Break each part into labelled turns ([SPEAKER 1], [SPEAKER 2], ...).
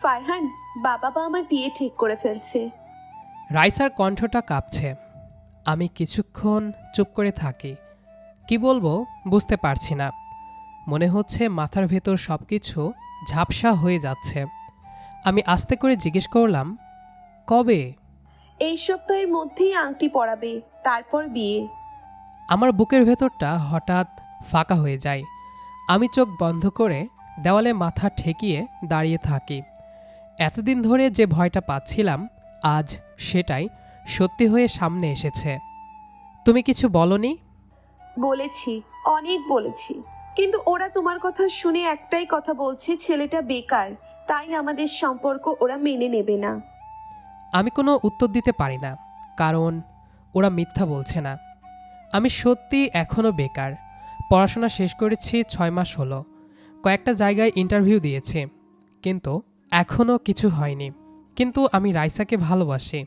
[SPEAKER 1] ফারহান, বাবা আমার বিয়ে ঠিক করে ফেলছে।
[SPEAKER 2] রাইসার কণ্ঠটা কাঁপছে। আমি কিছুক্ষণ চুপ করে থাকি। কি বলবো বুঝতে পারছি না। মনে হচ্ছে মাথার ভেতর সব কিছু ঝাপসা হয়ে যাচ্ছে। আমি আস্তে করে জিজ্ঞেস করলাম, কবে?
[SPEAKER 1] এই সপ্তাহের মধ্যেই আংটি পরাবে, তারপর বিয়ে।
[SPEAKER 2] আমার বুকের ভেতরটা হঠাৎ ফাঁকা হয়ে যায়। আমি চোখ বন্ধ করে দেওয়ালে মাথা ঠেকিয়ে দাঁড়িয়ে থাকি। এতদিন ধরে যে ভয়টা পাচ্ছিলাম আজ সেটাই সত্যি হয়ে সামনে এসেছে। তুমি কিছু বলনি?
[SPEAKER 1] বলেছি, অনেক বলেছি, কিন্তু ওরা তোমার কথা শুনে একটাই কথা বলছে, ছেলেটা বেকার, তাই আমাদের সম্পর্ক ওরা মেনে নেবে না।
[SPEAKER 2] আমি কোনো উত্তর দিতে পারি না, কারণ ওরা মিথ্যা বলছে না। আমি সত্যি এখনও বেকার। পড়াশোনা শেষ করেছি 6 মাস হলো। কয়েকটা জায়গায় ইন্টারভিউ দিয়েছি, কিন্তু এখনও কিছু হয়নি। কিন্তু আমি রাইসাকে ভালোবাসি,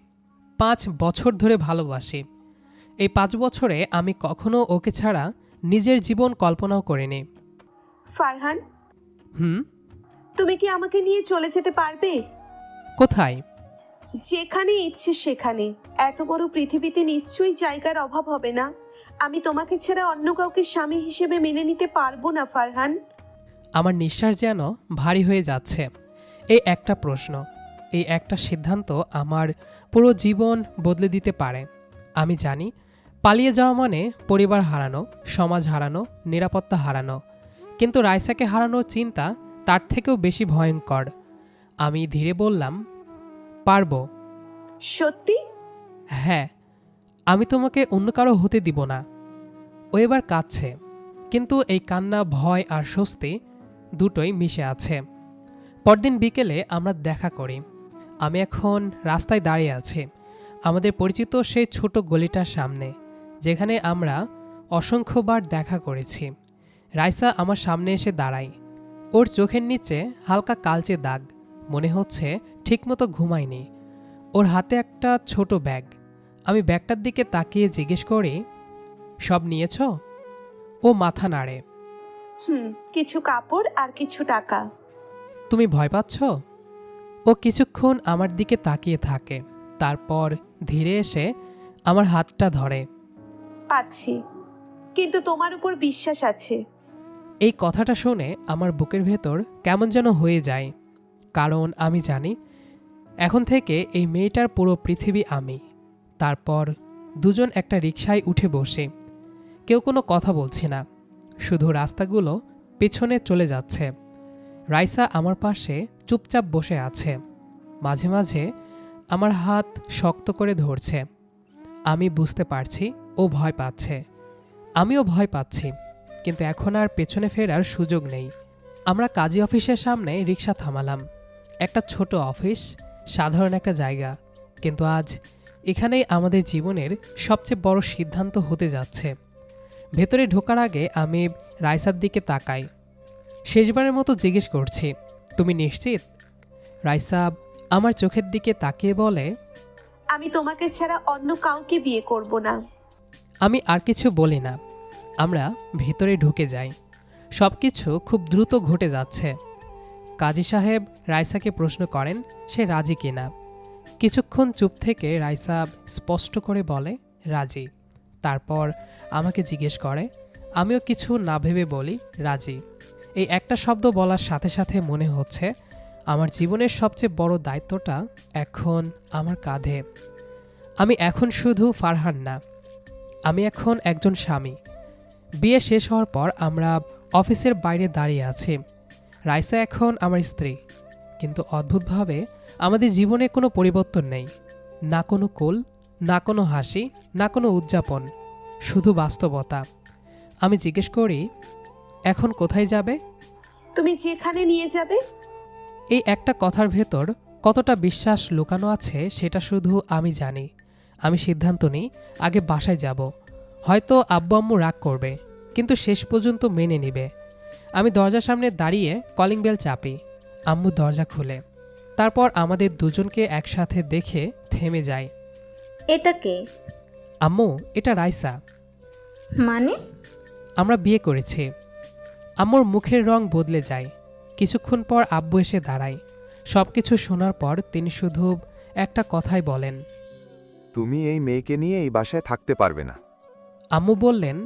[SPEAKER 2] 5 বছর ধরে ভালোবাসি। এই 5 বছরে আমি কখনো ওকে ছাড়া নিজের জীবন কল্পনাও করিনি।
[SPEAKER 1] ফারহান,
[SPEAKER 2] হুম?
[SPEAKER 1] তুমি কি আমাকে নিয়ে চলে যেতে পারবে?
[SPEAKER 2] কোথায়?
[SPEAKER 1] যেখানে ইচ্ছে সেখানে। এত বড় পৃথিবীতে নিশ্চয়ই জায়গার অভাব হবে না। আমি তোমাকে ছাড়া অন্য কাউকে স্বামী হিসেবে মেনে নিতে পারবো না ফারহান।
[SPEAKER 2] আমার নিঃশ্বাস যেন ভারী হয়ে যাচ্ছে। এই একটা প্রশ্ন, এই একটা সিদ্ধান্ত আমার পুরো জীবন বদলে দিতে পারে। আমি জানি পালিয়ে যাওয়া মানে পরিবার হারানো, সমাজ হারানো, নিরাপত্তা হারানো, কিন্তু রাইসাকে হারানোর চিন্তা তার থেকেও বেশি ভয়ঙ্কর। আমি ধীরে বললাম, পারবো।
[SPEAKER 1] সত্যি?
[SPEAKER 2] হ্যাঁ, আমি তোমাকে অন্য কারো হতে দিব না। ও এবার কাঁদছে, কিন্তু এই কান্না ভয় আর স্বস্তি দুটোই মিশে আছে। পরদিন বিকেলে আমরা দেখা করি। আমি এখন রাস্তায় দাঁড়িয়ে আছি, আমাদের পরিচিত সেই ছোট গলিটার সামনে, যেখানে আমরা অসংখ্যবার দেখা করেছি। রাইসা আমার সামনে এসে দাঁড়ায়। ওর চোখের নিচে হালকা কালচে দাগ, মনে হচ্ছে ঠিকমতো ঘুমায়নি। ওর হাতে একটা ছোট ব্যাগ। আমি ব্যাগটার দিকে তাকিয়ে জিজ্ঞেস করি, সব নিয়েছ? ও মাথা নাড়ে।
[SPEAKER 1] কিছু কাপড় আর কিছু টাকা।
[SPEAKER 2] তুমি ভয় পাচ্ছ? ও কিছুক্ষণ আমার দিকে তাকিয়ে থাকে, তারপর ধীরে এসে আমার হাতটা ধরে।
[SPEAKER 1] পাচ্ছি, কিন্তু তোমার উপর বিশ্বাস আছে।
[SPEAKER 2] এই কথাটা শুনে আমার বুকের ভেতর কেমন যেন হয়ে যায়, কারণ আমি জানি এখন থেকে এই মেয়েটার পুরো পৃথিবী আমি। তারপর দুজন একটা রিকশায় উঠে বসে। কেউ কোনো কথা বলছি না, শুধু রাস্তাগুলো পেছনে চলে যাচ্ছে। রাইসা আমার পাশে চুপচাপ বসে আছে, মাঝে মাঝে আমার হাত শক্ত করে ধরছে। আমি বুঝতে পারছি ও ভয় পাচ্ছে, আমিও ভয় পাচ্ছি, কিন্তু এখন আর পেছনে ফেরার সুযোগ নেই। আমরা কাজী অফিসের সামনে রিকশা থামালাম। একটা ছোট অফিস, সাধারণ একটা জায়গা, কিন্তু আজ এখানেই আমাদের জীবনের সবচেয়ে বড় সিদ্ধান্ত হতে যাচ্ছে। ভেতরে ঢোকার আগে আমি রাইসার দিকে তাকাই। শেষবারের মতো জিজ্ঞেস করছি, তুমি নিশ্চিত? রাইসা আমার চোখের দিকে তাকিয়ে বলে,
[SPEAKER 1] আমি তোমাকে ছাড়া অন্য কাউকে বিয়ে করব না।
[SPEAKER 2] আমি আর কিছু বলি না। আমরা ভেতরে ঢুকে যাই। সব কিছু খুব দ্রুত ঘটে যাচ্ছে। কাজী সাহেব রাইসাকে প্রশ্ন করেন সে রাজি কিনা। কিছুক্ষণ চুপ থেকে রাইসা স্পষ্ট করে বলে রাজি। তারপর আমাকে জিজ্ঞেস করে, আমিও কিছু না ভেবে বলি রাজি। এই একটা শব্দ বলার সাথে সাথে মনে হচ্ছে আমার জীবনের সবচেয়ে বড় দায়িত্বটা এখন আমার কাঁধে। আমি এখন শুধু ফারহান না, আমি এখন একজন স্বামী। বিয়ে শেষ হওয়ার পর আমরা অফিসের বাইরে দাঁড়িয়ে আছি। রাইসা এখন আমার স্ত্রী, কিন্তু অদ্ভুতভাবে আমাদের জীবনে কোনো পরিবর্তন নেই। না কোনো কোল, না কোনো হাসি, না কোনো উদযাপন, শুধু বাস্তবতা। আমি জিজ্ঞেস করি, এখন কোথায় যাবে?
[SPEAKER 1] তুমি যেখানে নিয়ে যাবে।
[SPEAKER 2] এই একটা কথার ভেতর কতটা বিশ্বাস লুকানো আছে সেটা শুধু আমি জানি। আমি সিদ্ধান্ত নিই আগে বাসায় যাব। হয়তো আব্বু আম্মু রাগ করবে, কিন্তু শেষ পর্যন্ত মেনে নেবে। আমি দরজার সামনে দাঁড়িয়ে কলিং বেল চাপি। আম্মু দরজা খুলে। তারপর আমাদের দুজনকে একসাথে দেখে থেমে যায়।
[SPEAKER 3] এটা কে?
[SPEAKER 2] আম্মু, এটা রাইসা।
[SPEAKER 3] মানে?
[SPEAKER 2] আমরা বিয়ে করেছি। আম্মুর মুখের রং বদলে যায়। কিছুক্ষণ পর আব্বু এসে দাঁড়ায়। সব কিছু শোনার পর তিনি শুধু একটা কথাই বলেন।
[SPEAKER 4] তুমি এই মেয়েকে নিয়ে এই বাসায় থাকতে পারবে না।
[SPEAKER 2] আম্মু বললেন,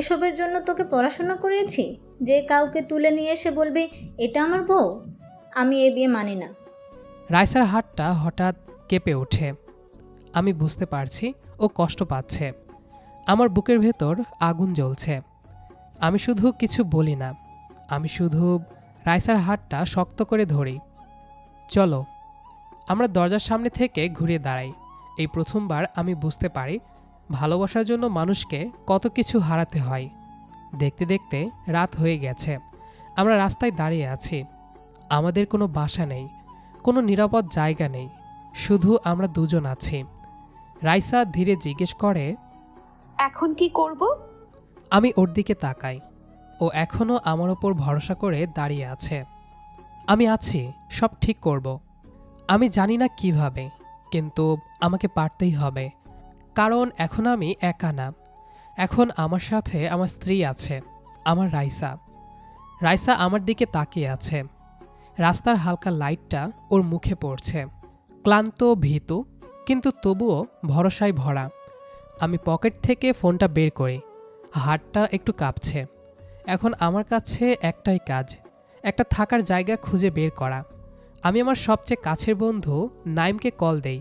[SPEAKER 3] এসবের জন্য তোকে পড়াশোনা করিয়েছি যে কাউকে তুলে নিয়ে এসে বলবি এটা আমার বউ? আমি এ বিয়ে মানি না।
[SPEAKER 2] রাইসার হাতটা হঠাৎ কেঁপে ওঠে। আমি বুঝতে পারছি ও কষ্ট পাচ্ছে। আমার বুকের ভেতর আগুন জ্বলছে। আমি শুধু কিছু বলি না, আমি শুধু রাইসার হাতটা শক্ত করে ধরি। চলো। আমরা দরজার সামনে থেকে ঘুরে দাঁড়াই। এই প্রথমবার আমি বুঝতে পারি ভালোবাসার জন্য মানুষকে কত কিছু হারাতে হয়। দেখতে দেখতে রাত হয়ে গেছে। আমরা রাস্তায় দাঁড়িয়ে আছি। আমাদের কোনো বাসা নেই, কোনো নিরাপদ জায়গা নেই, শুধু আমরা দুজন আছি। রাইসা ধীরে জিজ্ঞেস করে,
[SPEAKER 1] এখন কি করব?
[SPEAKER 2] আমি ওর দিকে তাকাই। ও এখনও আমার ওপর ভরসা করে দাঁড়িয়ে আছে। আমি আছি, সব ঠিক করব। আমি জানি না কিভাবে, কিন্তু আমাকে পারতেই হবে। কারণ এখন আমি একা না, এখন আমার সাথে আমার স্ত্রী আছে, আমার রাইসা। রাইসা আমার দিকে তাকিয়ে আছে। রাস্তার হালকা লাইটটা ওর মুখে পড়ছে। ক্লান্ত, ভীতু, কিন্তু তবুও ভরসায় ভরা। আমি পকেট থেকে ফোনটা বের করি। হাতটা একটু কাঁপছে। এখন আমার কাছে একটাই কাজ, একটা থাকার জায়গা খুঁজে বের করা। আমি আমার সবচেয়ে কাছের বন্ধু নাইমকে কল দেই।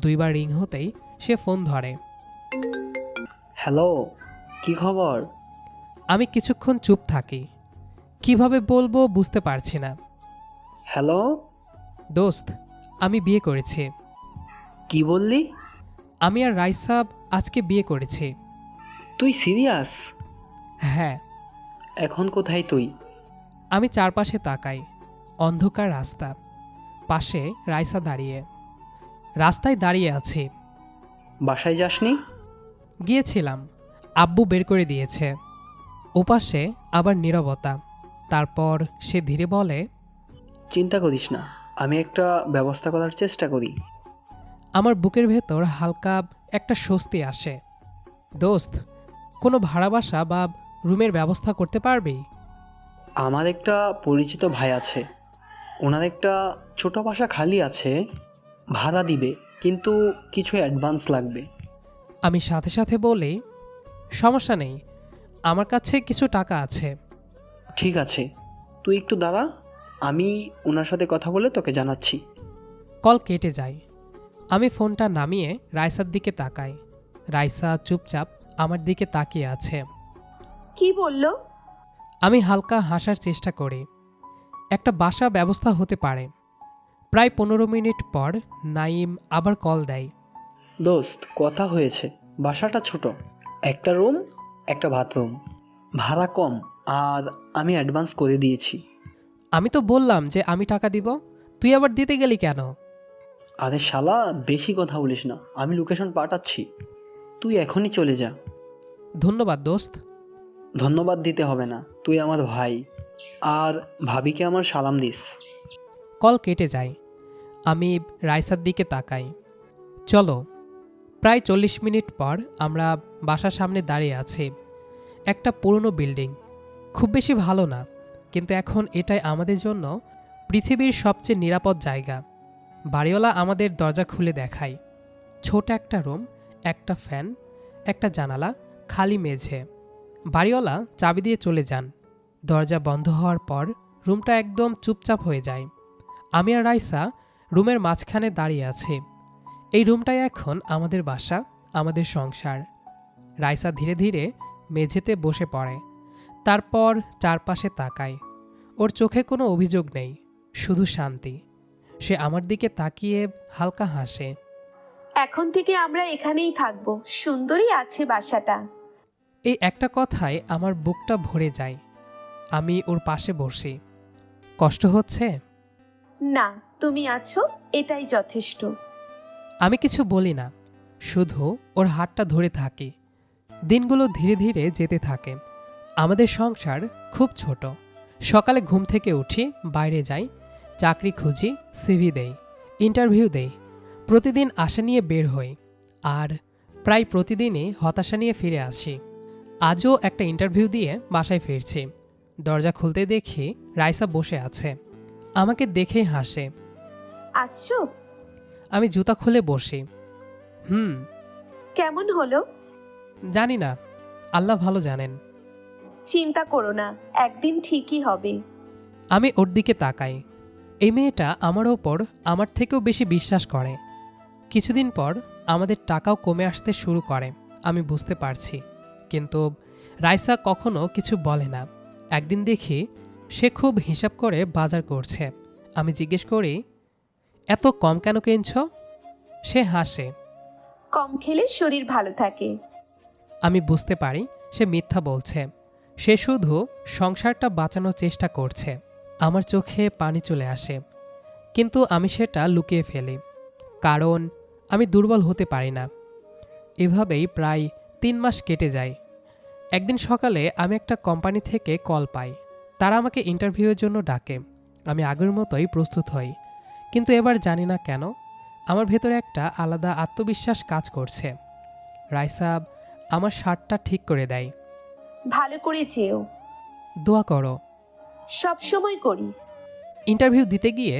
[SPEAKER 2] 2 বার রিং হতেই সে ফোন ধরে।
[SPEAKER 5] হ্যালো, কি খবর?
[SPEAKER 2] আমি কিছুক্ষণ চুপ থাকি। কিভাবে বলবো বুঝতে পারছি না।
[SPEAKER 5] হ্যালো,
[SPEAKER 2] দোস্ত, আমি বিয়ে করেছি।
[SPEAKER 5] কি বললি?
[SPEAKER 2] আমি আর রাইসা আজকে বিয়ে করেছি।
[SPEAKER 5] তুই সিরিয়াস?
[SPEAKER 2] হ্যাঁ।
[SPEAKER 5] এখন কোথায় তুই?
[SPEAKER 2] আমি চারপাশে তাকাই। অন্ধকার রাস্তা, পাশে রাইসা দাঁড়িয়ে। রাস্তায় দাঁড়িয়ে আছি।
[SPEAKER 5] বাসায় যাসনি?
[SPEAKER 2] গিয়েছিলাম, আব্বু বের করে দিয়েছে। ওপাশে আবার নীরবতা। তারপর সে ধীরে বলে,
[SPEAKER 5] চিন্তা করিস না, আমি একটা ব্যবস্থা করার চেষ্টা করি।
[SPEAKER 2] আমার বুকের ভেতর হালকা একটা স্বস্তি আসে। দোস্ত, কোনো ভাড়া বাসা বা রুমের ব্যবস্থা করতে পারবি?
[SPEAKER 5] আমার একটা পরিচিত ভাই আছে, ওনার একটা ছোট বাসা খালি আছে, ভাড়া দিবে, কিন্তু কিছু অ্যাডভান্স লাগবে।
[SPEAKER 2] আমি সাথে সাথে বলি, সমস্যা নেই, আমার কাছে কিছু টাকা আছে।
[SPEAKER 5] ঠিক আছে, তুই একটু দাঁড়া, আমি ওনার সাথে কথা বলে তোকে জানাচ্ছি।
[SPEAKER 2] কল কেটে যায়। আমি ফোনটা নামিয়ে রাইসার দিকে তাকাই। রাইসা চুপচাপ আমার দিকে তাকিয়ে আছে।
[SPEAKER 1] কি বলল?
[SPEAKER 2] আমি হালকা হাসার চেষ্টা করি। একটা বাসা ব্যবস্থা হতে পারে। প্রায় 15 মিনিট পর নাইম আবার কল দেয়।
[SPEAKER 5] দোস্ত, কথা হয়েছে, বাসাটা ছোট, একটা রুম, একটা বাথরুম, ভাড়া কম, আর আমি অ্যাডভান্স করে দিয়েছি।
[SPEAKER 2] আমি তো বললাম যে আমি টাকা দিব, তুই আবার দিতে গেলি কেন?
[SPEAKER 5] আরে শালা, বেশি কথা বলিস না, আমি লোকেশন পাঠাচ্ছি, তুই এখনই চলে যা।
[SPEAKER 2] ধন্যবাদ দোস্ত।
[SPEAKER 5] ধন্যবাদ দিতে হবে না, তুই আমার ভাই, আর ভাবিকে আমার সালাম দিস।
[SPEAKER 2] কল কেটে যায়। আমি রাইসার দিকে তাকাই। চলো। প্রায় 40 মিনিট পর আমরা বাসার সামনে দাঁড়িয়ে আছি। একটা পুরনো বিল্ডিং, খুব বেশি ভালো না, কিন্তু এখন এটাই আমাদের জন্য পৃথিবীর সবচেয়ে নিরাপদ জায়গা। বাড়িওয়ালা আমাদের দরজা খুলে দেখায়। ছোট একটা রুম, একটা ফ্যান, একটা জানালা, খালি মেঝে। বাড়িওয়ালা চাবি দিয়ে চলে যান। দরজা বন্ধ হওয়ার পর রুমটা একদম চুপচাপ হয়ে যায়। আমি আর রাইসা রুমের মাঝখানে দাঁড়িয়ে আছি। এই রুমটাই এখন আমাদের বাসা, আমাদের সংসার। রাইসা ধীরে ধীরে মেঝেতে বসে পড়ে। তারপর চারপাশে তাকায়। ওর চোখে কোনো অভিযোগ নেই, শুধু শান্তি। সে আমার দিকে তাকিয়ে হালকা হাসে।
[SPEAKER 1] এখন থেকে আমরা এখানেই থাকবো, সুন্দরই আছে বাসাটা।
[SPEAKER 2] এই একটা কথায় আমার বুকটা ভরে যায়। আমি ওর পাশে বসি। কষ্ট হচ্ছে?
[SPEAKER 1] না, তুমি আছো, এটাই যথেষ্ট।
[SPEAKER 2] আমি কিছু বলি না, শুধু ওর হাতটা ধরে থাকি। দিনগুলো ধীরে ধীরে যেতে থাকে। আমাদের সংসার খুব ছোট। সকালে ঘুম থেকে উঠি, বাইরে যাই, চাকরি খুঁজি, সিভি দেই, ইন্টারভিউ দেই, প্রতিদিন আশা নিয়ে বের হই, আর প্রায় প্রতিদিনই হতাশা নিয়ে ফিরে আসি। আজও একটা ইন্টারভিউ দিয়ে বাসায় ফিরছি। দরজা খুলতে দেখি রাইসা বসে আছে। আমাকে দেখেই হাসে।
[SPEAKER 1] আসছো?
[SPEAKER 2] আমি জুতা খুলে বসি।
[SPEAKER 1] কেমন হলো?
[SPEAKER 2] জানি না, আল্লাহ ভালো জানেন।
[SPEAKER 1] চিন্তা করো না, একদিন ঠিকই হবে।
[SPEAKER 2] আমি ওর দিকে তাকাই। এই মেয়েটা আমার ওপর আমার থেকেও বেশি বিশ্বাস করে। কিছুদিন পর আমাদের টাকাও কমে আসতে শুরু করে, আমি বুঝতে পারছি। কিন্তু রাইসা কখনো কিছু বলে না। একদিন দেখি সে খুব হিসাব করে বাজার করছে। আমি জিজ্ঞেস করি, এত কম কেন কিনছ? সে হাসে।
[SPEAKER 1] কম খেলে শরীর ভালো থাকে।
[SPEAKER 2] আমি বুঝতে পারি সে মিথ্যা বলছে। সে শুধু সংসারটা বাঁচানোর চেষ্টা করছে। আমার চোখে পানি চলে আসে, কিন্তু আমি সেটা লুকিয়ে ফেলি, কারণ আমি দুর্বল হতে পারি না। এভাবেই প্রায় 3 মাস কেটে যায়। একদিন সকালে আমি একটা কোম্পানি থেকে কল পাই। তারা আমাকে ইন্টারভিউয়ের জন্য ডাকে। আমি আগের মতোই প্রস্তুত হই, কিন্তু এবার জানি না কেন আমার ভেতরে একটা আলাদা আত্মবিশ্বাস কাজ করছে। রাইসা আমার শার্টটা ঠিক করে দেয়।
[SPEAKER 1] ভালো করে যেও।
[SPEAKER 2] দোয়া করো।
[SPEAKER 1] সব সময় করি।
[SPEAKER 2] ইন্টারভিউ দিতে গিয়ে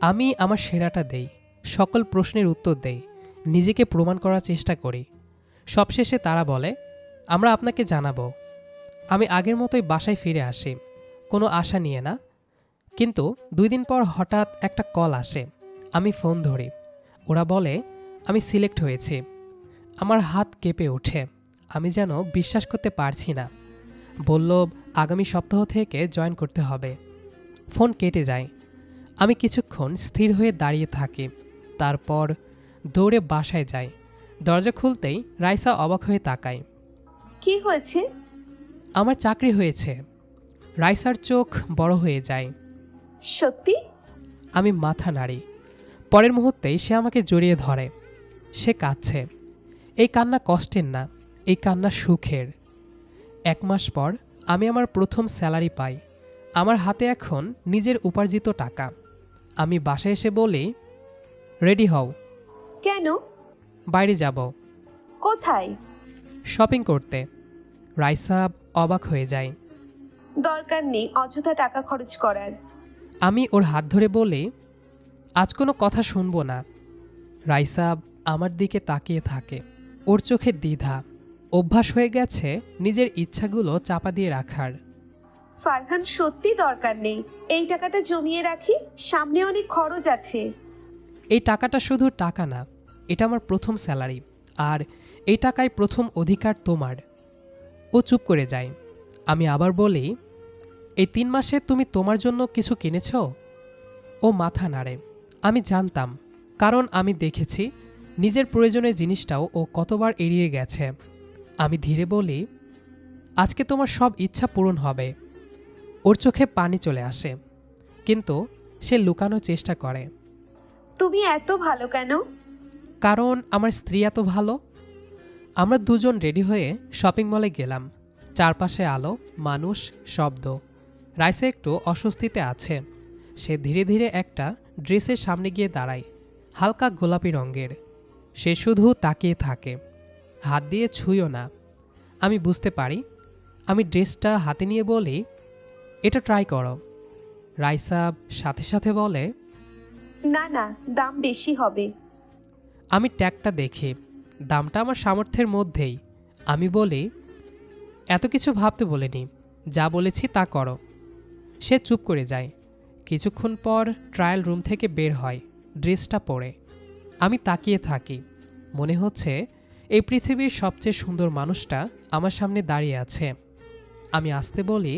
[SPEAKER 2] আমি আমার সেরাটা দেই, সকল প্রশ্নের উত্তর দেই, নিজেকে প্রমাণ করার চেষ্টা করি। সবশেষে তারা বলে, আমরা আপনাকে জানাবো। আমি আগের মতোই বাসায় ফিরে আসি, কোনো আশা নিয়ে না। কিন্তু 2 দিন পর হঠাৎ একটা কল আসে। আমি ফোন ধরি। ওরা বলে আমি সিলেক্ট হয়েছি। আমার হাত কেঁপে ওঠে। আমি যেন বিশ্বাস করতে পারছি না। বলল আগামী সপ্তাহ থেকে জয়েন করতে হবে। ফোন কেটে যায়। আমি কিছুক্ষণ স্থির হয়ে দাঁড়িয়ে থাকি, তারপর দৌড়ে বাসায় যাই। দরজা খুলতেই রাইসা অবাক হয়ে তাকায়।
[SPEAKER 1] কি হয়েছে?
[SPEAKER 2] আমার চাকরি হয়েছে। রাইসার চোখ বড় হয়ে যায়।
[SPEAKER 1] সত্যি?
[SPEAKER 2] আমি মাথা নাড়ি। পরের মুহূর্তেই সে আমাকে জড়িয়ে ধরে। সে কাঁদছে। এই কান্না কষ্টের না, এই কান্না সুখের। 1 মাস পর আমি আমার প্রথম স্যালারি পাই। আমার হাতে এখন নিজের উপার্জিত টাকা। আমি বাসায় এসে বলি, রেডি হও,
[SPEAKER 1] কেন?
[SPEAKER 2] বাইরে যাব।
[SPEAKER 1] কোথায়?
[SPEAKER 2] শপিং করতে। রাইসা অবাক হয়ে যায়।
[SPEAKER 1] দরকার নেই অযথা টাকা খরচ করার।
[SPEAKER 2] আমি ওর হাত ধরে বলি, আজ কোনো কথা শুনবো না। রাইসা আমার দিকে তাকিয়ে থাকে। ওর চোখে দ্বিধা। অভ্যাস হয়ে গেছে নিজের ইচ্ছাগুলো চাপা দিয়ে রাখার।
[SPEAKER 1] ফারহান, সত্যি দরকার নেই। এই টাকাটা জমিয়ে রাখি, সামনে অনেক খরচ আছে।
[SPEAKER 2] এই টাকাটা শুধু টাকা না, এটা আমার প্রথম স্যালারি, আর এই টাকায় প্রথম অধিকার তোমার। ও চুপ করে যায়। আমি আবার বলি, এই 3 মাসে তুমি তোমার জন্য কিছু কিনেছ? ও মাথা নাড়ে। আমি জানতাম, কারণ আমি দেখেছি নিজের প্রয়োজনীয় জিনিসটাও ও কতবার এড়িয়ে গেছে। আমি ধীরে বলি, আজকে তোমার সব ইচ্ছা পূরণ হবে। ওর চোখে পানি চলে আসে, কিন্তু সে লুকানোর চেষ্টা করে।
[SPEAKER 1] তুমি এত ভালো কেন?
[SPEAKER 2] কারণ আমার স্ত্রী এত ভালো। আমরা দুজন রেডি হয়ে শপিং মলে গেলাম। চারপাশে আলো, মানুষ, শব্দ। রাইসা একটু অস্বস্তিতে আছে। সে ধীরে ধীরে একটা ড্রেসের সামনে গিয়ে দাঁড়ায়, হালকা গোলাপি রঙের। সে শুধু তাকিয়ে থাকে, হাত দিয়ে ছুঁয়ও না। আমি বুঝতে পারি। আমি ড্রেসটা হাতে নিয়ে বলি, এটা ট্রাই করো। রাইসা সাথে সাথে বলে,
[SPEAKER 1] না না, দাম বেশি হবে।
[SPEAKER 2] আমি ট্যাগটা দেখি, দামটা আমার সামর্থ্যের মধ্যেই। আমি বলি, এত কিছু ভাবতে বলিনি, যা বলেছি তা করো। সে চুপ করে যায়। কিছুক্ষণ পর ট্রায়াল রুম থেকে বের হয়, ড্রেসটা পরে। আমি তাকিয়ে থাকি। মনে হচ্ছে এই পৃথিবীর সবচেয়ে সুন্দর মানুষটা আমার সামনে দাঁড়িয়ে আছে। আমি আসতে বলি,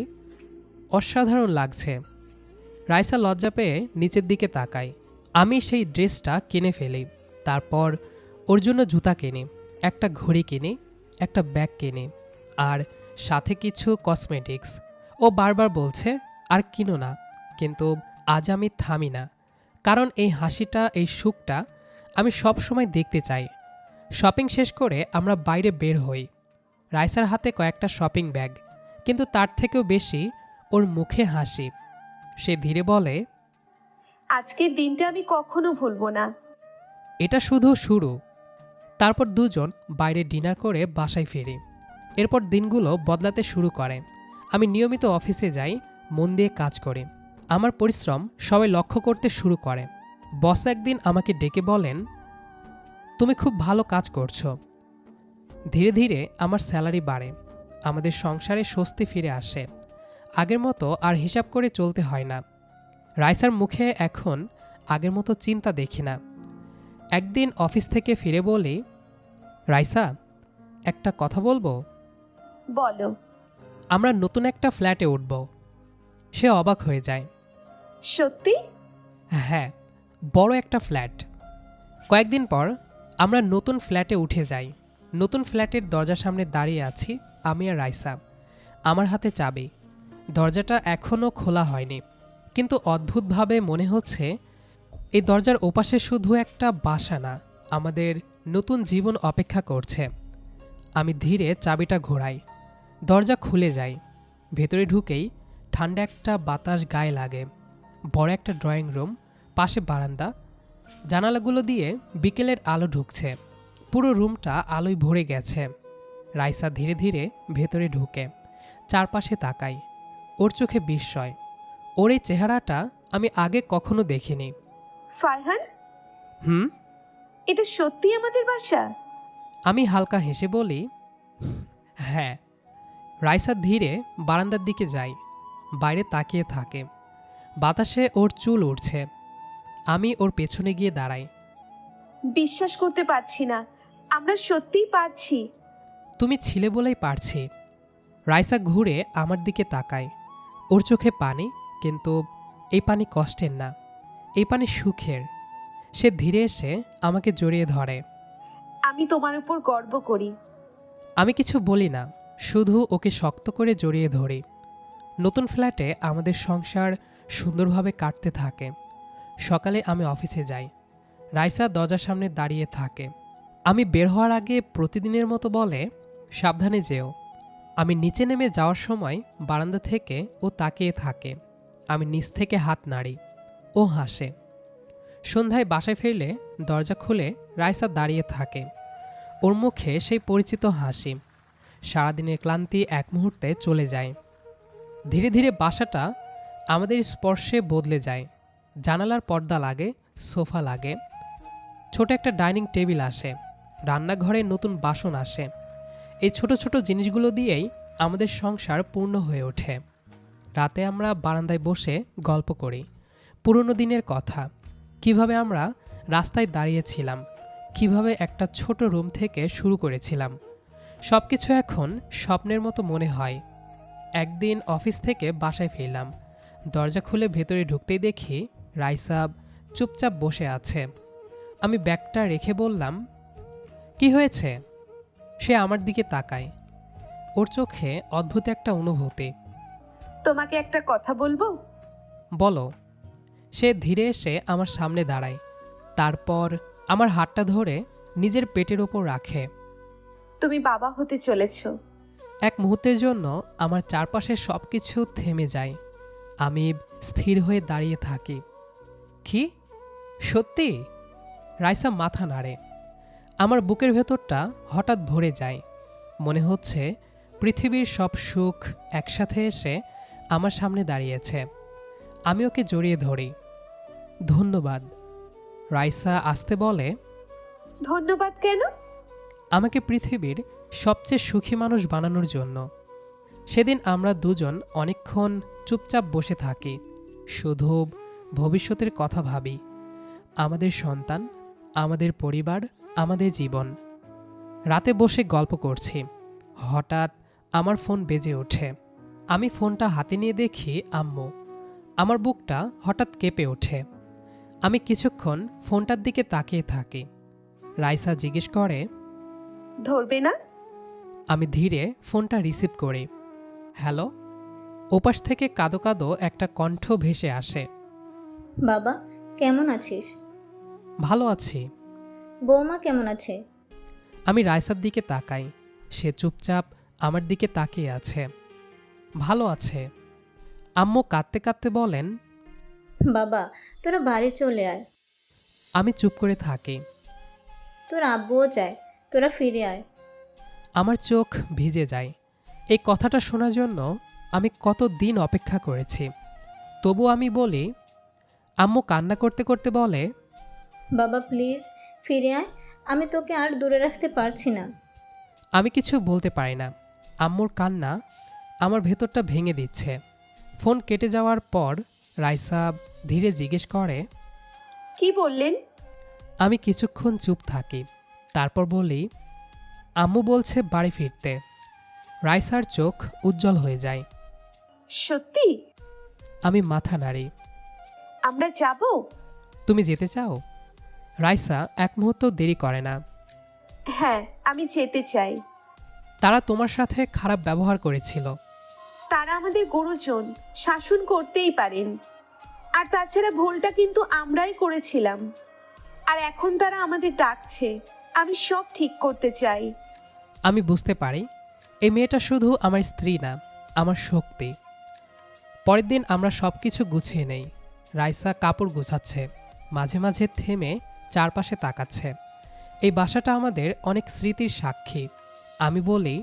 [SPEAKER 2] অসাধারণ লাগছে। রাইসা লজ্জা পেয়ে নিচের দিকে তাকায়। আমি সেই ড্রেসটা কিনে ফেলি। তারপর ওর জন্য জুতা কিনি, একটা ঘড়ি কিনি, একটা ব্যাগ কিনি, আর সাথে কিছু কসমেটিক্স। ও বারবার বলছে আর কিনো না, কিন্তু আজ আমি থামি না, কারণ এই হাসিটা, এই সুখটা আমি সব সময় দেখতে চাই। শপিং শেষ করে আমরা বাইরে বের হই। রাইসার হাতে কয়েকটা শপিং ব্যাগ, কিন্তু তার থেকেও বেশি ওর মুখে হাসি। সে ধীরে বলে,
[SPEAKER 1] আজকের দিনটা আমি কখনো ভুলবো না।
[SPEAKER 2] এটা শুধু শুরু। তারপর দুজন বাইরে ডিনার করে বাসায় ফিরি। এরপর দিনগুলো বদলাতে শুরু করে। আমি নিয়মিত অফিসে যাই, মন দিয়ে কাজ করি। আমার পরিশ্রম সবাই লক্ষ্য করতে শুরু করে। বস একদিন আমাকে ডেকে বলেন, তুমি খুব ভালো কাজ করছো। ধীরে ধীরে আমার স্যালারি বাড়ে, আমাদের সংসারে স্বস্তি ফিরে আসে। আগের মতো আর হিসাব করে চলতে হয় না। রাইসার মুখে এখন আগের মতো চিন্তা দেখি না। একদিন অফিস থেকে ফিরে বলি, রাইসা, একটা কথা বলবো।
[SPEAKER 1] বলো।
[SPEAKER 2] আমরা নতুন একটা ফ্ল্যাটে উঠব। সে অবাক হয়ে যায়।
[SPEAKER 1] সত্যি?
[SPEAKER 2] হ্যাঁ, বড় একটা ফ্ল্যাট। কয়েকদিন পর আমরা নতুন ফ্ল্যাটে উঠে যাই। নতুন ফ্ল্যাটের দরজার সামনে দাঁড়িয়ে আছি আমি আর রাইসা। আমার হাতে চাবি। দরজাটা এখনও খোলা হয়নি, কিন্তু অদ্ভুতভাবে মনে হচ্ছে এই দরজার ওপাশে শুধু একটা বাসা না, আমাদের নতুন জীবন অপেক্ষা করছে। আমি ধীরে চাবিটা ঘোরাই, দরজা খুলে যায়। ভেতরে ঢুকেই ঠান্ডা একটা বাতাস গায়ে লাগে। বড় একটা ড্রয়িং রুম, পাশে বারান্দা, জানালাগুলো দিয়ে বিকেলের আলো ঢুকছে। পুরো রুমটা আলোয় ভরে গেছে। রাইসা ধীরে ধীরে ভেতরে ঢুকে চারপাশে তাকাই। ওর চোখে বিস্ময়। ওর এই চেহারাটা আমি আগে কখনো দেখিনি।
[SPEAKER 1] ফারহান,
[SPEAKER 2] হুম?
[SPEAKER 1] এটা সত্যি আমাদের বাসা?
[SPEAKER 2] আমি হালকা হেসে বলি, হ্যাঁ। রাইসা ধীরে বারান্দার দিকে যায়, বাইরে তাকিয়ে থাকে। বাতাসে ওর চুল উড়ছে। আমি ওর পেছনে গিয়ে দাঁড়াই।
[SPEAKER 1] বিশ্বাস করতে পারছি না, আমরা সত্যিই পারছি।
[SPEAKER 2] তুমি ছিলে বলেই পারছি। রাইসা ঘুরে আমার দিকে তাকায়। ওর চোখে পানি, কিন্তু এই পানি কষ্টের না, এই পানি সুখের। সে ধীরে এসে আমাকে জড়িয়ে ধরে।
[SPEAKER 1] আমি তোমার উপর গর্ব করি।
[SPEAKER 2] আমি কিছু বলি না, শুধু ওকে শক্ত করে জড়িয়ে ধরি। নতুন ফ্ল্যাটে আমাদের সংসার সুন্দরভাবে কাটতে থাকে। সকালে আমি অফিসে যাই। রাইসা দরজার সামনে দাঁড়িয়ে থাকে। আমি বের হওয়ার আগে প্রতিদিনের মতো বলে, সাবধানে যেও। আমি নিচে নেমে যাওয়ার সময় বারান্দা থেকে ও তাকিয়ে থাকে। আমি নিচ থেকে হাত নাড়ি, ও হাসে। সন্ধ্যায় বাসায় ফিরলে দরজা খুলে রাইসা দাঁড়িয়ে থাকে। ওর মুখে সেই পরিচিত হাসি। সারাদিনের ক্লান্তি এক মুহূর্তে চলে যায়। ধীরে ধীরে বাসাটা আমাদের স্পর্শে বদলে যায়। জানালার পর্দা লাগে, সোফা লাগে, ছোট একটা ডাইনিং টেবিল আসে, রান্নাঘরে নতুন বাসন আসে। এই ছোট ছোট জিনিসগুলো দিয়েই আমাদের সংসার পূর্ণ হয়ে ওঠে। রাতে আমরা বারান্দায় বসে গল্প করি, পুরনো দিনের কথা, কিভাবে আমরা রাস্তায় দাঁড়িয়েছিলাম, কিভাবে একটা ছোট রুম থেকে শুরু করেছিলাম। সব কিছু এখন স্বপ্নের মতো মনে হয়। একদিন অফিস থেকে বাসায় ফিরলাম। দরজা খুলে ভেতরে ঢুকতেই দেখি রাইসা চুপচাপ বসে আছে। আমি ব্যাগটা রেখে বললাম, কি হয়েছে? সে আমার দিকে তাকায়। ওর চোখে অদ্ভুত একটা অনুভূতি।
[SPEAKER 1] তোমাকে একটা কথা বলবো?
[SPEAKER 2] বলো। সে ধীরে এসে আমার সামনে দাঁড়ায়, তারপর আমার হাতটা ধরে নিজের পেটের ওপর রাখে।
[SPEAKER 1] তুমি বাবা হতে চলেছো।
[SPEAKER 2] এক মুহূর্তের জন্য আমার চারপাশের সব কিছু থেমে যায়। আমি স্থির হয়ে দাঁড়িয়ে থাকি। কি? সত্যি? রাইসা মাথা নাড়ে। আমার বুকের ভেতরটা হঠাৎ ভরে যায়। মনে হচ্ছে পৃথিবীর সব সুখ একসাথে এসে আমার সামনে দাঁড়িয়েছে। আমি ওকে জড়িয়ে ধরি। ধন্যবাদ। রাইসা আসতে বলে,
[SPEAKER 1] ধন্যবাদ কেন?
[SPEAKER 2] আমাকে পৃথিবীর সবচেয়ে সুখী মানুষ বানানোর জন্য। সেদিন আমরা দুজন অনেকক্ষণ চুপচাপ বসে থাকি, শুধু ভবিষ্যতের কথা ভাবি। আমাদের সন্তান, আমাদের পরিবার, আমাদের জীবন। রাতে বসে গল্প করছি, হঠাৎ আমার ফোন বেজে ওঠে। আমি ফোনটা হাতে নিয়ে দেখি আম্মু। আমার বুকটা হঠাৎ কেঁপে ওঠে। আমি কিছুক্ষণ ফোনটার দিকে তাকিয়ে থাকি। রাইসা জিজ্ঞেস করে,
[SPEAKER 1] ধরবে না?
[SPEAKER 2] আমি ধীরে ফোনটা রিসিভ করি। হ্যালো। ওপাশ থেকে কাঁদো কাঁদো একটা কণ্ঠ ভেসে আসে।
[SPEAKER 3] বাবা, কেমন আছিস?
[SPEAKER 2] ভালো আছি।
[SPEAKER 3] বৌমা কেমন আছে?
[SPEAKER 2] আমি রাইসার দিকে তাকাই। সে চুপচাপ আমার দিকে তাকিয়ে আছে। ভালো আছে। আম্মু কাঁদতে কাঁদতে বলেন,
[SPEAKER 3] বাবা, তোরা বাড়ি চলে আয়।
[SPEAKER 2] আমি চুপ করে থাকি।
[SPEAKER 3] তোর আব্বুও চায় তোরা ফিরে আয়।
[SPEAKER 2] আমার চোখ ভিজে যায়। এই কথাটা শোনার জন্য আমি কত দিন অপেক্ষা করেছি। তবু আমি বলি, আম্মু কান্না করতে করতে বলে,
[SPEAKER 3] বাবা প্লিজ ফিরে আয়, আমি তোকে আর দূরে রাখতে পারছি না।
[SPEAKER 2] আমি কিছু বলতে পারি না। আম্মুর কান্না আমার ভেতরটা ভেঙে দিচ্ছে। ফোন কেটে যাওয়ার পর রাইসা ধীরে জিজ্ঞেস করে।
[SPEAKER 1] কি বললেন?
[SPEAKER 2] আমি কিছুক্ষণ চুপ থাকি, তারপর বলি, আম্মু বলছে বাড়ি ফিরতে। রাইসার চোখ উজ্জ্বল হয়ে যায়।
[SPEAKER 1] সত্যি?
[SPEAKER 2] আমি মাথা নাড়ি।
[SPEAKER 1] আমরা যাব?
[SPEAKER 2] তুমি যেতে চাও? রাইসা এক মুহূর্ত দেরি করে না।
[SPEAKER 1] হ্যাঁ, আমি যেতে চাই।
[SPEAKER 2] তারা তোমার সাথে খারাপ ব্যবহার করেছিল।
[SPEAKER 1] তারা আমাদের গুরুজন, শাসন করতেই পারেন। আর তাছাড়া ভুলটা কিন্তু আমরাই করেছিলাম। আর এখন তারা আমাদের ডাকছে। আমি সব ঠিক করতে চাই।
[SPEAKER 2] আমি বুঝতে পারি এই মেয়েটা শুধু আমার স্ত্রী না, আমার শক্তি। পরের দিন আমরা সব কিছু গুছিয়ে নেই। রাইসা কাপড় গুছাচ্ছে, মাঝে মাঝে থেমে চারপাশে তাকাচ্ছে। এই বাসাটা আমাদের অনেক স্মৃতির সাক্ষী। আমি বলি,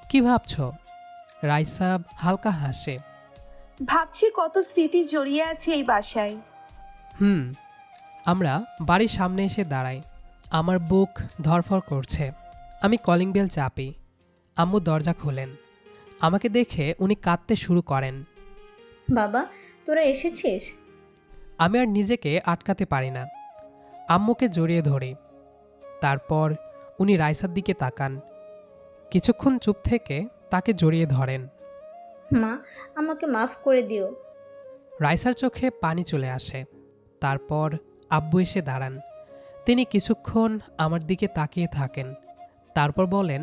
[SPEAKER 2] কি ভাবছ? রাইসা হালকা হাসে।
[SPEAKER 1] ভাবছি কত স্মৃতি জড়িয়ে আছে এই বাসায়।
[SPEAKER 2] আমরা বাড়ির সামনে এসে দাঁড়াই। আমার বুক ধড়ফড় করছে। আমি কলিং বেল চাপি। আম্মু দরজা খোলেন। আমাকে দেখে উনি কাঁদতে শুরু করেন।
[SPEAKER 3] বাবা তোরা এসেছিস?
[SPEAKER 2] আমি আর নিজেকে আটকাতে পারি না, আম্মুকে জড়িয়ে ধরি। তারপর উনি রাইসার দিকে তাকান। কিছুক্ষণ চুপ থেকে তাকে জড়িয়ে ধরেন।
[SPEAKER 3] মা আমাকে মাফ করে দিও।
[SPEAKER 2] রাইসার চোখে পানি চলে আসে। তারপর আব্বু এসে দাঁড়ান। তিনি কিছুক্ষণ আমার দিকে তাকিয়ে থাকেন, তারপর বলেন,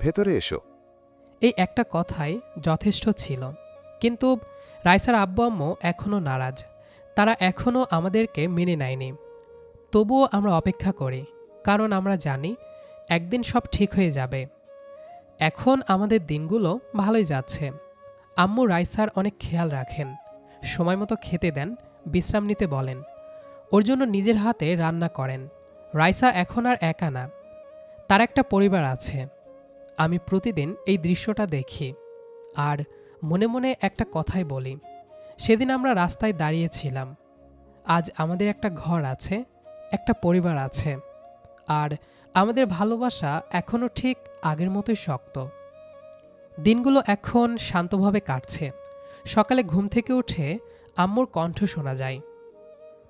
[SPEAKER 4] ভেতরে এসো।
[SPEAKER 2] এই একটা কথাই যথেষ্ট ছিল। কিন্তু রাইসার আব্বু আম্মু এখনও নারাজ। তারা এখনও আমাদেরকে মেনে নেয়নি। তবুও আমরা অপেক্ষা করি, কারণ আমরা জানি একদিন সব ঠিক হয়ে যাবে। এখন আমাদের দিনগুলো ভালোই যাচ্ছে। আম্মু রাইসার অনেক খেয়াল রাখেন, সময় মতো খেতে দেন, বিশ্রাম নিতে বলেন, ওর জন্য নিজের হাতে রান্না করেন। রাইসা এখন আর একা না, তার একটা পরিবার আছে। আমি প্রতিদিন এই দৃশ্যটা দেখি আর মনে মনে একটা কথাই বলি, সেদিন আমরা রাস্তায় দাঁড়িয়েছিলাম, আজ আমাদের একটা ঘর আছে, একটা পরিবার আছে, আর আমাদের ভালোবাসা এখনও ঠিক আগের মতোই শক্ত। দিনগুলো এখন শান্তভাবে কাটছে। সকালে ঘুম থেকে উঠে আম্মুর কণ্ঠ শোনা যায়।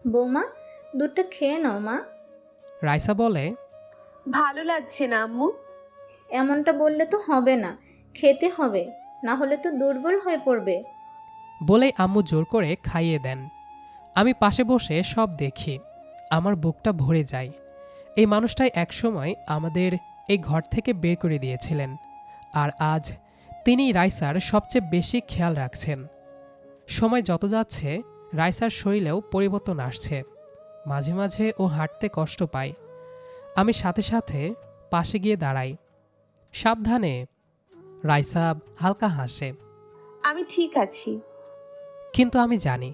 [SPEAKER 3] বৌমা দুধটা খেয়ে নাও মা।
[SPEAKER 2] রাইসা বলে,
[SPEAKER 1] ভালো লাগছে না আম্মু।
[SPEAKER 3] এমনটা বললে তো হবে না, খেতে হবে, না হলে তো দুর্বল হয়ে পড়বে।
[SPEAKER 2] বলেই আম্মু জোর করে খাইয়ে দেন। আমি পাশে বসে সব দেখি, আমার বুকটা ভরে যায়। এই মানুষটাই একসময় আমাদের এই ঘর থেকে বের করে দিয়েছিলেন, আর আজ তিনি রাইসার সবচেয়ে বেশি খেয়াল রাখছেন। সময় যত যাচ্ছে রাইসার শরীরেও পরিবর্তন আসছে। মাঝে মাঝে ও হাঁটতে কষ্ট পায়। আমি সাথে সাথে পাশে গিয়ে দাঁড়াই। সাবধানে। রাইসা হালকা হাসে।
[SPEAKER 1] আমি ঠিক আছি।
[SPEAKER 2] কিন্তু আমি জানি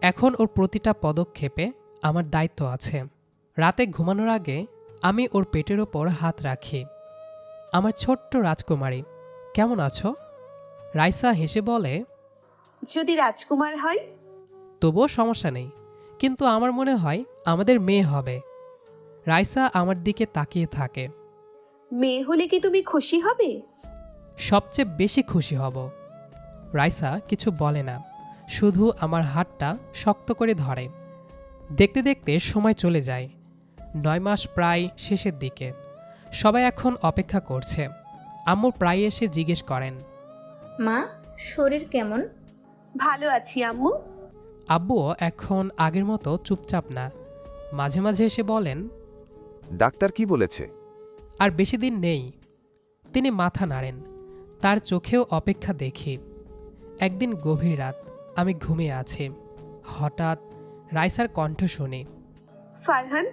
[SPEAKER 2] এখন ওর প্রতিটা পদক্ষেপে আমার দায়িত্ব আছে। রাতে ঘুমানোর আগে আমি ওর পেটের ওপর হাত রাখি। আমার ছোট্ট রাজকুমারী, কেমন আছো? রাইসা হেসে বলে,
[SPEAKER 1] যদি রাজকুমার হয়?
[SPEAKER 2] তবুও সমস্যা নেই, কিন্তু আমার মনে হয় আমাদের মেয়ে হবে। রাইসা আমার দিকে তাকিয়ে থাকে।
[SPEAKER 1] মেয়ে হলে কি তুমি খুশি হবে?
[SPEAKER 2] সবচেয়ে বেশি খুশি হব। রাইসা কিছু বলে না, শুধু আমার হাতটা শক্ত করে ধরে। দেখতে দেখতে সময় চলে যায়। 9 মাস প্রায় শেষের দিকে। সবাই এখন অপেক্ষা করছে। আম্মু প্রায় এসে জিজ্ঞেস করেন,
[SPEAKER 3] মা শরীর কেমন?
[SPEAKER 1] ভালো আছি আম্মু।
[SPEAKER 2] আব্বুও এখন আগের মতো চুপচাপ না, মাঝে মাঝে এসে বলেন,
[SPEAKER 4] ডাক্তার কি বলেছে?
[SPEAKER 2] আর বেশি দিন নেই। তিনি মাথা নাড়েন, তার চোখেও অপেক্ষা দেখি। একদিন গভীর রাত, আমি ঘুমিয়ে আছি। হঠাৎ রাইসার কণ্ঠ শুনি।
[SPEAKER 1] ফারহান?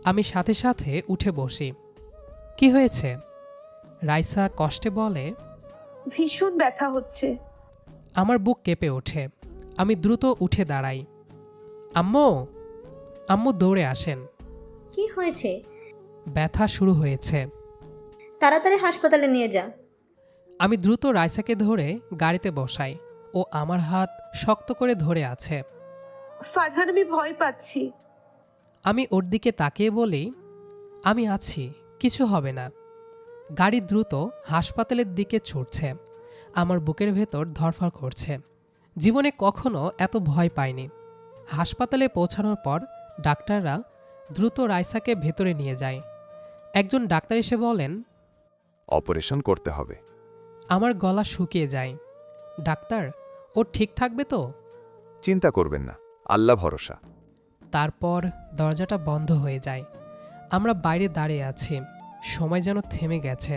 [SPEAKER 2] আমি সাথে সাথে উঠে বসি। কি হয়েছে? রাইসা কষ্টে বলে,
[SPEAKER 1] ভীষণ ব্যথা হচ্ছে।
[SPEAKER 2] আমার বুক কেঁপে ওঠে। আমি দ্রুত উঠে দাঁড়াই। আম্মু! আম্মু দৌড়ে আসেন।
[SPEAKER 3] কি হয়েছে?
[SPEAKER 2] ব্যথা শুরু হয়েছে।
[SPEAKER 3] তাড়াতাড়ি হাসপাতালে নিয়ে যা।
[SPEAKER 2] আমি দ্রুত রাইসাকে ধরে গাড়িতে বসাই। ও ও আমার হাত শক্ত করে ধরে আছে।
[SPEAKER 1] ফারহান, আমি ভয় পাচ্ছি।
[SPEAKER 2] আমি ওর দিকে তাকিয়ে বলি, আমি আছি, কিছু হবে না। গাড়ি দ্রুত হাসপাতালের দিকে ছুটছে। আমার বুকের ভেতর ধড়ফড় করছে। জীবনে কখনো এত ভয় পাইনি। হাসপাতালে পৌঁছানোর পর ডাক্তাররা দ্রুত রাইসাকে ভেতরে নিয়ে যায়। একজন ডাক্তার এসে বলেন,
[SPEAKER 4] অপারেশন করতে হবে।
[SPEAKER 2] আমার গলা শুকিয়ে যায়। ডাক্তার, ও ঠিক থাকবে তো?
[SPEAKER 4] চিন্তা করবেন না, আল্লাহ ভরসা।
[SPEAKER 2] তারপর দরজাটা বন্ধ হয়ে যায়। আমরা বাইরে দাঁড়িয়ে আছি। সময় যেন থেমে গেছে।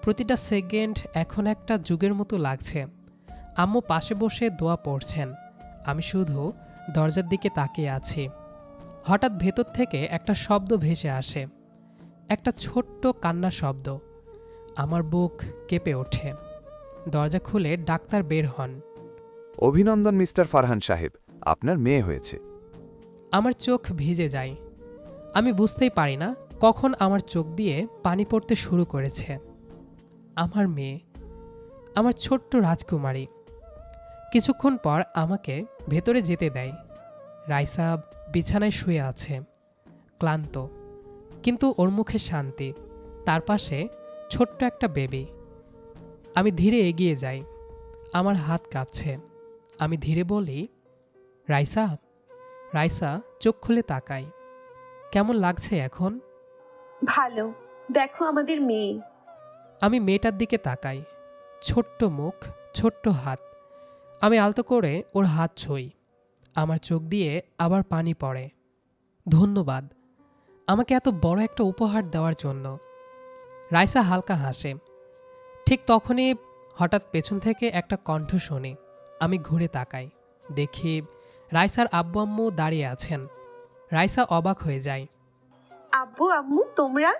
[SPEAKER 2] প্রতিটা সেকেন্ড এখন একটা যুগের মতো লাগছে। আম্মু পাশে বসে দোয়া পড়ছেন। আমি শুধু দরজার দিকে তাকিয়ে আছি। হঠাৎ ভেতর থেকে একটা শব্দ ভেসে আসে, একটা ছোট্ট কান্নার শব্দ। আমার বুক কেঁপে ওঠে। দরজা খুলে ডাক্তার বের হন।
[SPEAKER 4] অভিনন্দন মিস্টার ফারহান সাহেব, আপনার মেয়ে হয়েছে।
[SPEAKER 2] আমার চোখ ভিজে যায়। আমি বুঝতেই পারি না কখন আমার চোখ দিয়ে পানি পড়তে শুরু করেছে। আমার মেয়ে, আমার ছোট্ট রাজকুমারী। কিছুক্ষণ পর আমাকে ভেতরে যেতে দেয়। রাইসা বিছানায় শুয়ে আছে, ক্লান্ত, কিন্তু ওর মুখে শান্তি। তার পাশে ছোট্ট একটা বেবি। আমি ধীরে এগিয়ে যাই। আমার হাত কাঁপছে। আমি ধীরে বলি, রাইসা। রাইসা চোখ খুলে তাকায়। কেমন লাগছে এখন?
[SPEAKER 1] ভালো, দেখো আমাদের মেয়ে।
[SPEAKER 2] আমি মেয়েটার দিকে তাকাই। ছোট্ট মুখ, ছোট্ট হাত। আমি আলতো করে ওর হাত ছুঁই। আমার চোখ দিয়ে আবার পানি পড়ে। ধন্যবাদ আমাকে এত বড় একটা উপহার দেওয়ার জন্য। রাইসা হালকা হাসে। ঠিক তখনই হঠাৎ পেছন থেকে একটা কণ্ঠ শুনি। আমি ঘুরে তাকাই। দেখি রাইসার আব্বু আম্মু দাঁড়িয়ে আছেন। রাইসা অবাক হয়ে যায়।
[SPEAKER 1] আব্বু আম্মু, তোমরা?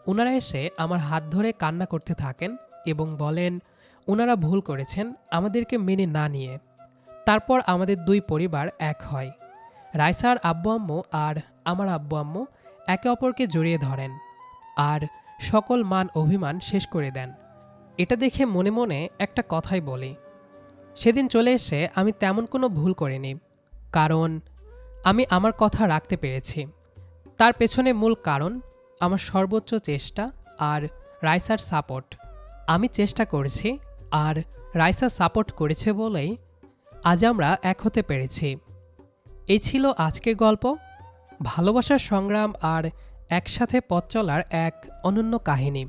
[SPEAKER 2] ওনারা এসে আমার হাত ধরে কান্না করতে থাকেন এবং বলেন ওনারা ভুল করেছেন আমাদেরকে মেনে না নিয়ে। তারপর আমাদের দুই পরিবার এক হয়। রাইসার আব্বু আম্মু আর আমার আব্বু আম্মু একে অপরকে জড়িয়ে ধরেন আর সকল মান অভিমান শেষ করে দেন। এটা দেখে মনে মনে একটা কথাই বলি, সেদিন চলে এসে আমি তেমন কোনো ভুল করিনি, কারণ আমি আমার কথা রাখতে পেরেছি। তার পেছনে মূল কারণ আমার সর্বোচ্চ চেষ্টা আর রাইসার সাপোর্ট। আমি চেষ্টা করেছি আর রাইসা সাপোর্ট করেছে বলেই আজ আমরা এক হতে পেরেছি। এই ছিল আজকের গল্প। ভালোবাসার সংগ্রাম আর একসাথে পথ চলার এক অনন্য কাহিনী,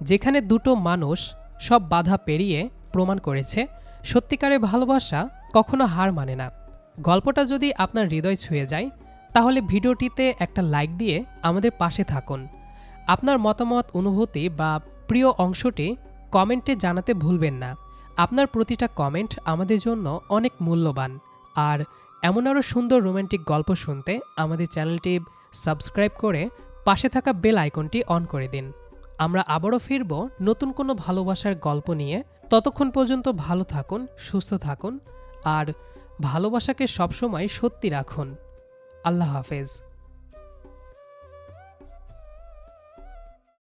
[SPEAKER 2] যেখানে দুটো মানুষ সব বাধা পেরিয়ে প্রমাণ করেছে সত্যিকারের ভালোবাসা কখনো হার মানে না। গল্পটা যদি আপনার হৃদয় ছুঁয়ে যায় তাহলে ভিডিওটিতে একটা লাইক দিয়ে আমাদের পাশে থাকুন। আপনার মতামত, অনুভূতি বা প্রিয় অংশটি কমেন্টে জানাতে ভুলবেন না। আপনার প্রতিটা কমেন্ট আমাদের জন্য অনেক মূল্যবান। আর এমন আরও সুন্দর রোমান্টিক গল্প শুনতে আমাদের চ্যানেলটি সাবস্ক্রাইব করে পাশে থাকা বেল আইকনটি অন করে দিন। আমরা আবারও ফিরব নতুন কোনো ভালোবাসার গল্প নিয়ে। ততক্ষণ পর্যন্ত ভালো থাকুন, সুস্থ থাকুন আর ভালোবাসাকে সবসময় সত্যি রাখুন। আল্লাহ হাফেজ।